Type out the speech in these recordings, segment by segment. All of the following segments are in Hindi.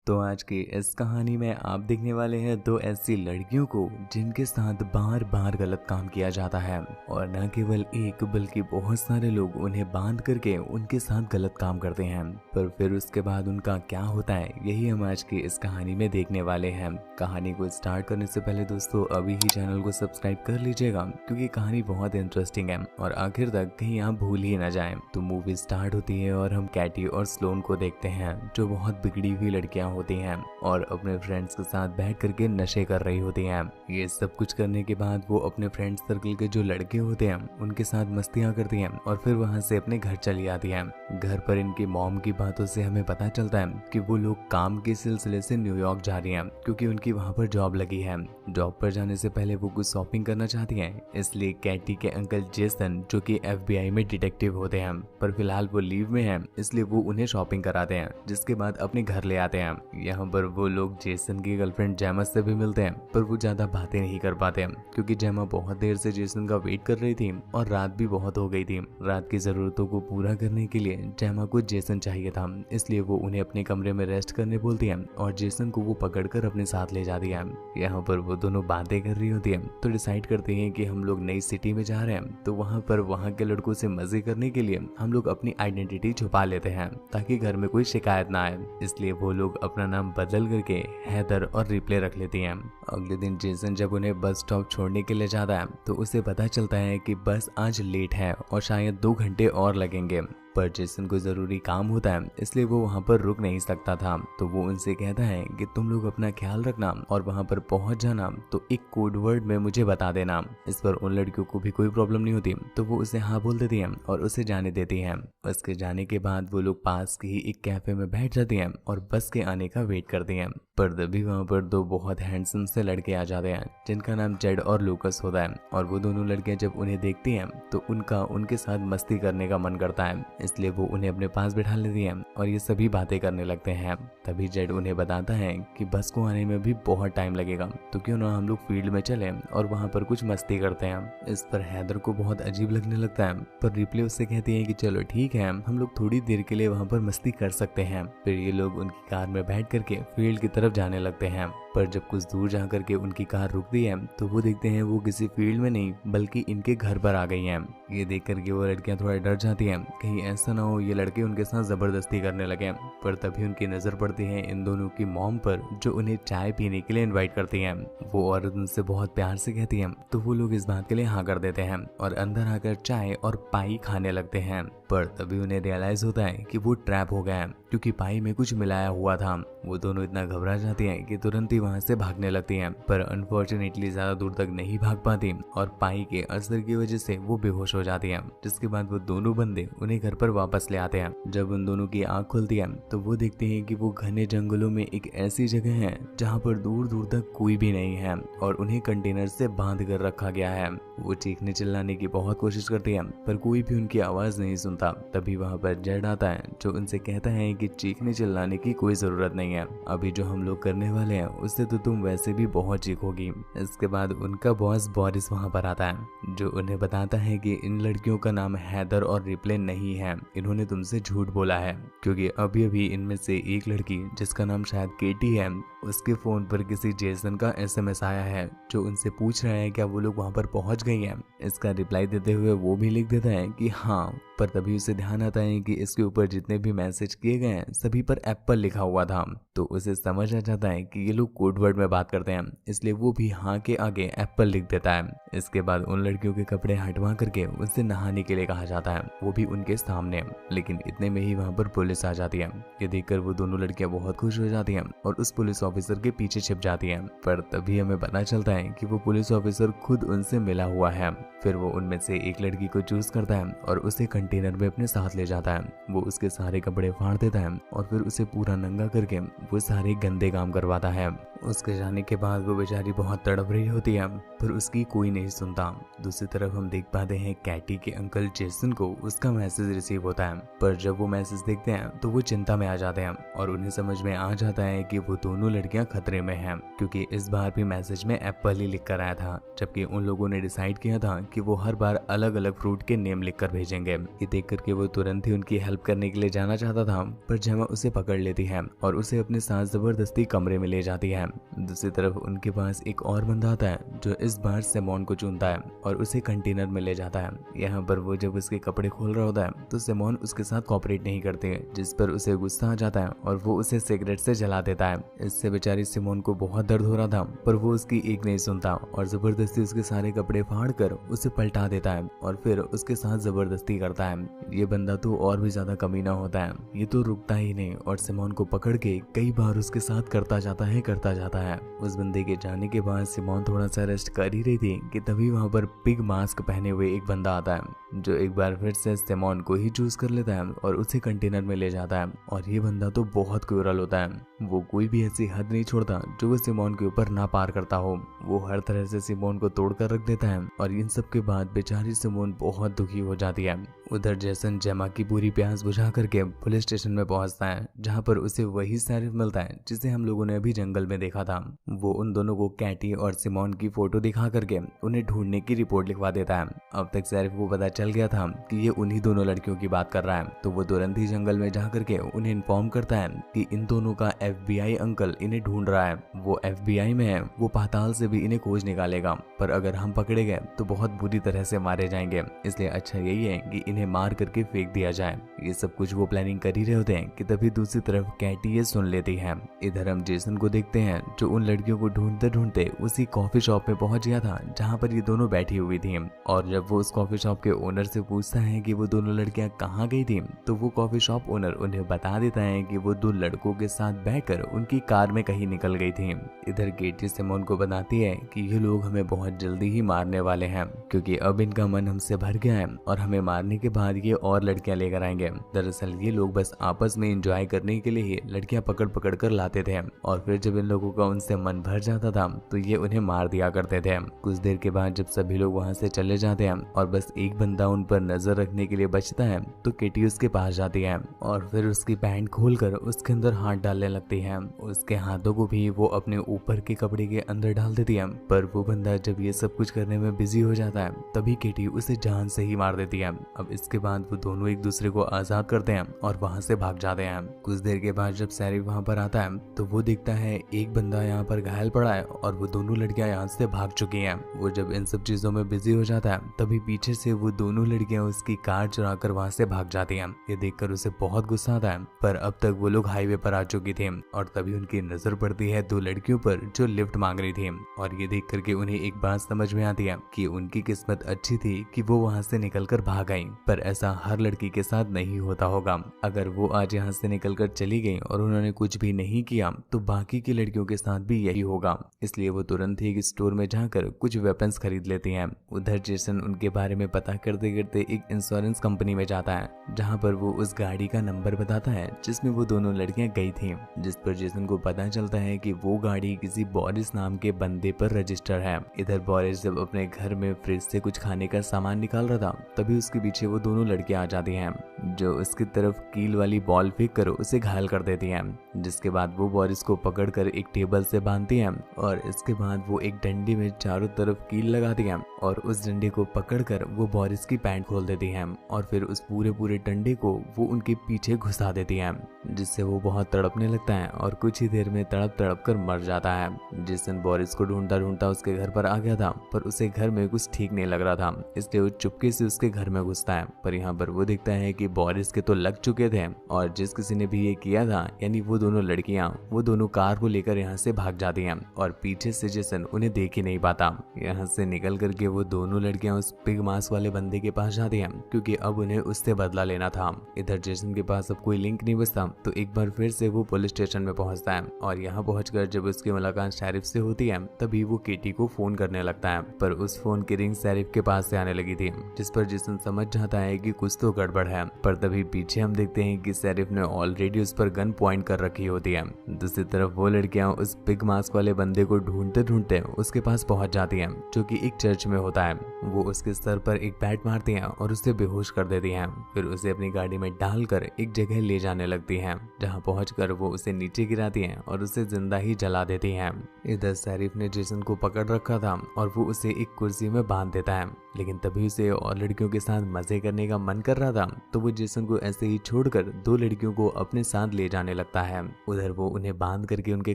तो आज की इस कहानी में आप देखने वाले हैं दो ऐसी लड़कियों को जिनके साथ बार बार गलत काम किया जाता है, और न केवल एक बल्कि बहुत सारे लोग उन्हें बांध करके उनके साथ गलत काम करते हैं। पर फिर उसके बाद उनका क्या होता है, यही हम आज की इस कहानी में देखने वाले हैं। कहानी को स्टार्ट करने से पहले दोस्तों अभी ही चैनल को सब्सक्राइब कर लीजिएगा, क्योंकि कहानी बहुत इंटरेस्टिंग है और आखिर तक कहीं आप भूल ही न जाए। तो मूवी स्टार्ट होती है और हम कैटी और स्लोन को देखते हैं, जो बहुत बिगड़ी हुई लड़कियां होती हैं और अपने फ्रेंड्स के साथ बैठ करके नशे कर रही होती हैं। ये सब कुछ करने के बाद वो अपने फ्रेंड सर्कल के जो लड़के होते हैं उनके साथ मस्तियां करती हैं और फिर वहां से अपने घर चली आती हैं। घर पर इनकी मॉम की बातों से हमें पता चलता है कि वो लोग काम के सिलसिले से न्यूयॉर्क जा रही हैं, क्योंकि उनकी वहां पर जॉब लगी है। जॉब पर जाने से पहले वो कुछ शॉपिंग करना चाहती हैं, इसलिए कैटी के अंकल जेसन, जो कि FBI में डिटेक्टिव होते हैं, पर फिलहाल वो लीव में हैं, इसलिए वो उन्हें शॉपिंग कराते हैं, जिसके बाद अपने घर ले आते हैं। यहाँ पर वो लोग जेसन की गर्लफ्रेंड जेमा से भी मिलते हैं, पर वो ज्यादा बातें नहीं कर पाते क्योंकि जेमा बहुत देर से जेसन का वेट कर रही थी और रात भी बहुत हो गई थी। रात की जरूरतों को पूरा करने के लिए जेमा को जेसन चाहिए था, इसलिए वो उन्हें अपने कमरे में रेस्ट करने बोलती है और जेसन को वो पकड़कर अपने साथ ले जाती है। यहाँ पर वो दोनों बातें कर रही होती है तो डिसाइड करते हैं कि हम लोग नई सिटी में जा रहे हैं, तो वहाँ पर वहाँ के लड़कों से मजे करने के लिए हम लोग अपनी आइडेंटिटी छुपा लेते हैं ताकि घर में कोई शिकायत ना आए। इसलिए वो लोग अपना नाम बदल करके हैदर और रिप्ले रख लेती हैं। अगले दिन जेसन जब उन्हें बस स्टॉप छोड़ने के लिए जाता है तो उसे पता चलता है कि बस आज लेट है और शायद 2 घंटे और लगेंगे। पर जेसन को जरूरी काम होता है, इसलिए वो वहाँ पर रुक नहीं सकता था। तो वो उनसे कहता है कि तुम लोग अपना ख्याल रखना और वहाँ पर पहुँच जाना तो एक कोड वर्ड में मुझे बता देना। इस पर उन लड़कियों को भी कोई प्रॉब्लम नहीं होती, तो वो उसे हाँ बोल देती हैं और उसे जाने देती हैं। उसके जाने के बाद वो लोग पास के ही एक कैफे में बैठ जाती हैं और बस के आने का वेट करती हैं। पर तभी वहाँ पर 2 बहुत हैंडसम से लड़के आ जाते हैं, जिनका नाम जेड और लूकस होता है। और वो दोनों लड़कियां जब उन्हें देखती हैं तो उनके साथ मस्ती करने का मन करता है, इसलिए वो उन्हें अपने पास बिठा लेती हैं और ये सभी बातें करने लगते हैं। तभी जेड उन्हें बताता है कि बस को आने में भी बहुत टाइम लगेगा, तो क्यों ना हम लोग फील्ड में चले और वहाँ पर कुछ मस्ती करते हैं। इस पर हैदर को बहुत अजीब लगने लगता है, पर रिप्ले उससे कहती है कि चलो ठीक है, हम लोग थोड़ी देर के लिए वहाँ पर मस्ती कर सकते हैं। फिर ये लोग उनकी कार में बैठ करके फील्ड की तरफ जाने लगते हैं। पर जब कुछ दूर जा करके उनकी कार रुकती है तो वो देखते हैं वो किसी फील्ड में नहीं बल्कि इनके घर पर आ गई हैं। ये देख करके वो लड़कियां थोड़ा डर जाती हैं, कहीं ऐसा ना हो ये लड़के उनके साथ जबरदस्ती करने लगे। पर तभी उनकी नजर पड़ती है इन दोनों की मॉम पर, जो उन्हें चाय पीने के लिए इनवाइट करती हैं। वो औरत उनसे बहुत प्यार से कहती है, तो वो लोग इस बात के लिए हाँ कर देते हैं और अंदर आकर चाय और पाई खाने लगते हैं। पर तभी उन्हें रियलाइज होता है कि वो ट्रैप हो गए हैं, क्योंकि पाई में कुछ मिलाया हुआ था। वो दोनों इतना घबरा जाती हैं कि तुरंत ही वहां से भागने लगती हैं, पर अनफॉर्चुनेटली ज्यादा दूर तक नहीं भाग पाती और पाई के असर की वजह से वो बेहोश हो जाती हैं। जिसके बाद वो दोनों बंदे उन्हें घर पर वापस ले आते हैं। जब उन दोनों की आंख खुलती है तो वो देखते हैं कि वो घने जंगलों में एक ऐसी जगह है जहाँ पर दूर दूर तक कोई भी नहीं है और उन्हें कंटेनर से बांध कर रखा गया है। वो चीखने चिल्लाने की बहुत कोशिश करती है, पर कोई भी उनकी आवाज नहीं सुनता। तभी वहाँ पर जेड आता है, जो उनसे कहता है कि चीखने चिल्लाने की कोई जरूरत नहीं है, अभी जो हम लोग करने वाले हैं उससे तो तुम वैसे भी बहुत चीखोगी। इसके बाद उनका बॉस बोरिस वहाँ पर आता है, जो उन्हें बताता है कि इन लड़कियों का नाम हैदर और रिप्ले नहीं है, इन्होंने तुमसे झूठ बोला है, क्योंकि अभी अभी इनमें से एक लड़की जिसका नाम शायद केटी है, उसके फोन पर किसी जेसन का SMS आया है, जो उनसे पूछ रहा है क्या वो लोग वहाँ पर पहुँच गई हैं। इसका रिप्लाई देते हुए वो भी लिख देता है कि हाँ, पर तभी उसे ध्यान आता है कि इसके ऊपर जितने भी मैसेज किए गए हैं सभी पर एप्पल लिखा हुआ था। तो उसे समझ आ जाता है कि ये लोग कोड वर्ड में बात करते हैं, इसलिए वो भी हाँ के आगे एप्पल लिख देता है। इसके बाद उन लड़कियों के कपड़े हटवा करके उनसे नहाने के लिए कहा जाता है, वो भी उनके सामने। लेकिन इतने में ही वहाँ पर पुलिस आ जाती है। ये देखकर वो दोनों लड़कियां बहुत खुश हो जाती हैं और उस पुलिस ऑफिसर के पीछे छिप जाती हैं। पर तभी हमें पता चलता है कि वो पुलिस ऑफिसर खुद उनसे मिला हुआ है। फिर वो उनमें से एक लड़की को चूज करता है और उसे कंटेनर में अपने साथ ले जाता है। वो उसके सारे कपड़े फाड़ देता है और फिर उसे पूरा नंगा करके वो सारे गंदे काम करवाता है। उसके जाने के बाद वो बेचारी बहुत तड़प रही होती है, पर उसकी कोई नहीं सुनता। दूसरी तरफ हम देख पाते हैं कैटी के अंकल जेसन को उसका मैसेज रिसीव होता है, पर जब वो मैसेज देखते हैं तो वो चिंता में आ जाते हैं और उन्हें समझ में आ जाता है कि वो दोनों लड़कियां खतरे में हैं, क्योंकि इस बार भी मैसेज में एप्पल ही लिख कर आया था, जबकि उन लोगों ने डिसाइड किया था कि वो हर बार अलग अलग फ्रूट के नेम लिख कर भेजेंगे। ये देख करके वो तुरंत ही उनकी हेल्प करने के लिए जाना चाहता था, पर जेमा उसे पकड़ लेती है और उसे अपने साथ जबरदस्ती कमरे में ले जाती है। दूसरी तरफ उनके पास एक और बंदा आता है जो इस बार सिमोन को चुनता है और उसे कंटेनर में ले जाता है। यहाँ पर वो जब उसके कपड़े खोल रहा होता है तो सिमोन उसके साथ कोऑपरेट नहीं करते, जिस पर उसे गुस्सा आ जाता है और वो उसे सिगरेट से जला देता है। इससे बेचारी सिमोन को बहुत दर्द हो रहा था, पर वो उसकी एक नहीं सुनता और जबरदस्ती उसके सारे कपड़े फाड़ कर उसे पलटा देता है और फिर उसके साथ जबरदस्ती करता है। ये बंदा तो और भी ज्यादा कमीना होता है, ये तो रुकता ही नहीं और सिमोन को पकड़ के कई बार उसके साथ करता जाता है। उस बंदे के जाने के बाद सिमोन थोड़ा सा रेस्ट कर ही रही थी कि तभी वहां पर पिग मास्क पहने हुए एक बंदा आता है, जो एक बार फिर से सिमोन को ही चूज कर लेता है और उसे कंटेनर में ले जाता है। और ये बंदा तो बहुत क्रूरल होता है, वो कोई भी ऐसी हद नहीं छोड़ता जो वो सिमोन के ऊपर ना पार करता हो। वो हर तरह से सिमोन को तोड़ कर रख देता है और इन सब के बाद बेचारी सिमोन बहुत दुखी हो जाती है। उधर जेसन जेमा की पूरी प्यास बुझा करके पुलिस स्टेशन में पहुंचता है, जहां पर उसे वही शरीफ मिलता है जिसे हम लोगों ने अभी जंगल में देखा था। वो उन दोनों को कैटी और सिमोन की फोटो दिखा करके उन्हें ढूंढने की रिपोर्ट लिखवा देता है। अब तक शरीफ को पता चल गया था कि ये उन्हीं दोनों लड़कियों की बात कर रहा है, तो वो तुरंत ही जंगल में जा करके उन्हें इन्फॉर्म करता है कि इन दोनों का FBI अंकल इन्हें ढूंढ रहा है। वो FBI में है, वो पाताल से भी इन्हें खोज निकालेगा, पर अगर हम पकड़े गए तो बहुत बुरी तरह से मारे जाएंगे, इसलिए अच्छा यही है कि इन्हें मार करके फेंक दिया जाए। ये सब कुछ वो प्लानिंग कर ही रहे होते हैं कि तभी दूसरी तरफ कैटी ये सुन लेती है। इधर हम जेसन को देखते हैं जो उन लड़कियों को ढूंढते ढूंढते उसी कॉफी शॉप में पहुंच गया था जहां पर ये दोनों बैठी हुई थी। और जब वो उस कॉफी शॉप के ओनर से पूछता है कि वो दोनों लड़कियां कहाँ गई थी, तो वो कॉफी शॉप ओनर उन्हें बता देता है कि वो 2 लड़कों के साथ बैठकर उनकी कार में कहीं निकल गई थी। इधर केटी सिमोन को बताती है कि ये लोग हमें बहुत जल्दी ही मारने वाले हैं, क्योंकि अब इनका मन हमसे भर गया है और हमें मारने के बाद ये और लड़कियां लेकर आएंगे। दरअसल ये लोग बस आपस में एंजॉय करने के लिए ही लड़कियां पकड़ पकड़ कर लाते थे और फिर जब इन लोगों का उनसे मन भर जाता था तो ये उन्हें मार दिया करते थे। कुछ देर के बाद जब सभी लोग वहां से चले जाते हैं और बस एक बंदा उन पर नजर रखने के लिए बचता है, तो केटी उसके पास जाती है और फिर उसकी पैंट खोलकर उसके अंदर हाथ डालने लगती है। उसके हाथों को भी वो अपने ऊपर के कपड़े के अंदर डाल देती है, पर वो बंदा जब ये सब कुछ करने में बिजी हो जाता है तभी केटी उसे जान से ही मार देती है। अब इसके बाद वो दोनों एक दूसरे को आजाद करते हैं और वहां से भाग जाते हैं। कुछ देर के बाद जब शरीफ वहां पर आता है तो वो देखता है एक बंदा यहाँ पर घायल पड़ा है और वो दोनों लड़कियां यहाँ से भाग चुकी हैं। वो जब इन सब चीजों में बिजी हो जाता है तभी पीछे से वो दोनों लड़कियां उसकी कार चुरा कर वहां से भाग जाती हैं। ये देखकर उसे बहुत गुस्सा आता है, पर अब तक वो लोग हाईवे पर आ चुकी थी और तभी उनकी नजर पड़ती है 2 लड़कियों पर जो लिफ्ट मांग रही थी। और ये देख करके उन्हें एक बात समझ में आती है कि उनकी किस्मत अच्छी थी कि वो वहां से निकलकर भाग आई, पर ऐसा हर लड़की के साथ नहीं होता होगा। अगर वो आज यहाँ से निकलकर चली गई और उन्होंने कुछ भी नहीं किया तो बाकी की लड़कियों के साथ भी यही होगा। इसलिए वो तुरंत ही एक स्टोर में जाकर कुछ वेपन्स खरीद लेती हैं। उधर जेसन उनके बारे में पता करते करते एक इंश्योरेंस कंपनी में जाता है, जहाँ पर वो उस गाड़ी का नंबर बताता है जिसमें वो दोनों लड़कियां गई थी, जिस पर जेसन को पता चलता है कि वो गाड़ी किसी बोरिस नाम के बंदे पर रजिस्टर है। इधर बोरिस जब अपने घर में फ्रिज से कुछ खाने का सामान निकाल रहा था तभी उसके पीछे वो दोनों लड़कियां आ जाती हैं, जो उसकी तरफ कील वाली बॉल फेंक कर उसे घायल कर देती हैं। जिसके बाद वो बोरिस को पकड़कर एक टेबल से बांधती हैं और इसके बाद वो एक डंडे में चारों तरफ कील लगाती हैं और उस डंडे को पकड़कर वो बोरिस की पैंट खोल देती हैं और फिर उस पूरे डंडे को वो उनके पीछे घुसा देती हैं, जिससे वो बहुत तड़पने लगता है और कुछ ही देर में तड़प तड़प कर मर जाता है। जिसन बोरिस को ढूंढता ढूंढता उसके घर पर आ गया था, पर उसे घर में कुछ ठीक नहीं लग रहा था, इसलिए वो चुपके से उसके घर में घुसता है। पर यहाँ पर वो देखता है कि बोरिस के तो लग चुके थे और जिस किसी ने भी ये किया था यानी वो दोनों लड़कियां वो दोनों कार को लेकर यहाँ से भाग जाती हैं और पीछे से जेसन उन्हें देख ही नहीं पाता। यहाँ से निकल करके वो दोनों लड़कियां उस पिग मास्क वाले बंदे के पास जाती हैं, क्योंकि अब उन्हें उससे बदला लेना था। इधर जेसन के पास अब कोई लिंक नहीं बचता, तो एक बार फिर से वो पुलिस स्टेशन में पहुंचता है और यहाँ पहुंचकर जब उसकी मुलाकात शेरिफ से होती है तभी वो केटी को फोन करने लगता है, पर उस फोन की रिंग शेरिफ के पास से आने लगी थी, जिस पर जेसन समझ जाता है कि कुछ तो गड़बड़ है। पर तभी पीछे हम देखते हैं कि शेरिफ ने ऑलरेडी उस पर गन पॉइंट कर रखी होती है। दूसरी तरफ वो लड़कियां उस पिग मास्क वाले बंदे को ढूंढते ढूंढते उसके पास पहुंच जाती हैं, जो कि एक चर्च में होता है। वो उसके सर पर एक बैट मारती हैं और उसे बेहोश कर देती हैं। फिर उसे अपनी गाड़ी में डालकर एक जगह ले जाने लगती हैं, जहां पहुंचकर वो उसे नीचे गिराती हैं और उसे जिंदा ही जला देती हैं। इधर शेरिफ ने जेसन को पकड़ रखा था और वो उसे एक कुर्सी में बांध देता है, लेकिन तभी उसे और लड़कियों के साथ मजे करने का मन कर रहा था, तो वो जेसन को ऐसे ही छोड़कर 2 लड़कियों को अपने साथ ले जाने लगता है। उधर वो उन्हें बांध करके उनके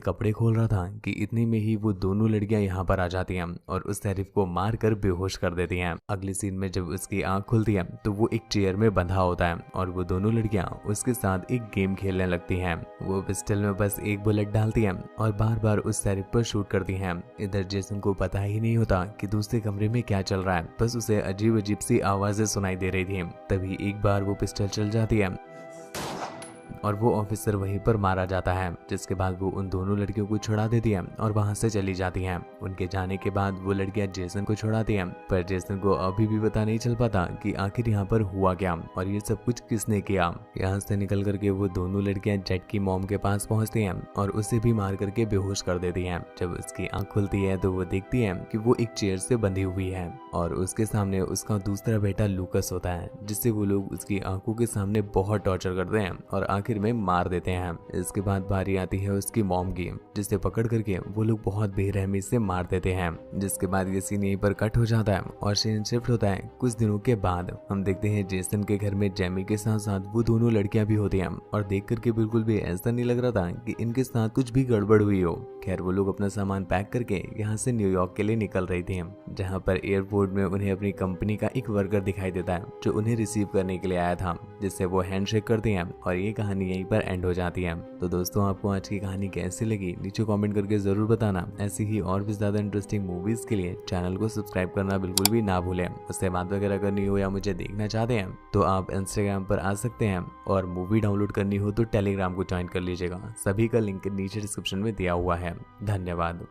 कपड़े खोल रहा था कि इतने में ही वो दोनों लड़कियां यहाँ पर आ जाती हैं और उस शेरिफ को मार कर बेहोश कर देती हैं। अगली सीन में जब उसकी आंख खुलती है तो वो एक चेयर में बंधा होता है और वो दोनों लड़कियां उसके साथ एक गेम खेलने लगती हैं। वो पिस्टल में बस एक बुलेट डालती हैं और बार बार उस शेरिफ पर शूट करती हैं। इधर जेसन को पता ही नहीं होता कि दूसरे कमरे में क्या चल रहा है, बस उसे अजीब अजीब सी आवाजें सुनाई दे रही थी। तभी एक बार वो पिस्टल चल जाती है और वो ऑफिसर वहीं पर मारा जाता है, जिसके बाद वो उन दोनों लड़कियों को छुड़ा देती है और वहां से चली जाती हैं। उनके जाने के बाद वो लड़कियां जेसन को छुड़ाती हैं, पर जेसन को अभी भी पता नहीं चल पाता कि आखिर यहाँ पर हुआ क्या और ये सब कुछ किसने किया। यहाँ से निकल करके वो दोनों लड़कियां जेट की मॉम के पास पहुंचती हैं और उसे भी मार करके बेहोश कर देती हैं। जब उसकी आंख खुलती है तो वो देखती है कि वो एक चेयर से बंधी हुई है और उसके सामने उसका दूसरा बेटा लूकस होता है, जिससे वो लोग उसकी आंखों के सामने बहुत टॉर्चर करते हैं और आखिर में मार देते हैं। इसके बाद बारी आती है उसकी मॉम की, जिसे पकड़ करके वो लोग बहुत बेरहमी से मार देते हैं। जिसके बाद ये सीन यहीं पर कट हो जाता है और सीन शिफ्ट होता है कुछ दिनों के बाद। हम देखते हैं जेसन के घर में जेमी के साथ साथ वो दोनों लड़कियां भी होती हैं और देख करके बिल्कुल भी ऐसा नहीं लग रहा था कि इनके साथ कुछ भी गड़बड़ हुई हो। खैर वो लोग अपना सामान पैक करके यहाँ से न्यूयॉर्क के लिए निकल रही थी, जहाँ पर एयरपोर्ट में उन्हें अपनी कंपनी का एक वर्कर दिखाई देता है जो उन्हें रिसीव करने के लिए आया था, जिससे वो हैंडशेक करती हैं और ये कहानी यहीं पर एंड हो जाती है। तो दोस्तों आपको आज की कहानी कैसी लगी नीचे कमेंट करके जरूर बताना। ऐसी ही और भी ज्यादा इंटरेस्टिंग मूवीज के लिए चैनल को सब्सक्राइब करना बिल्कुल भी ना भूलें। उससे बात वगैरह करनी हो या मुझे देखना चाहते हैं तो आप इंस्टाग्राम पर आ सकते हैं और मूवी डाउनलोड करनी हो तो टेलीग्राम को ज्वाइन कर लीजिएगा। सभी का लिंक नीचे डिस्क्रिप्शन में दिया हुआ है। धन्यवाद।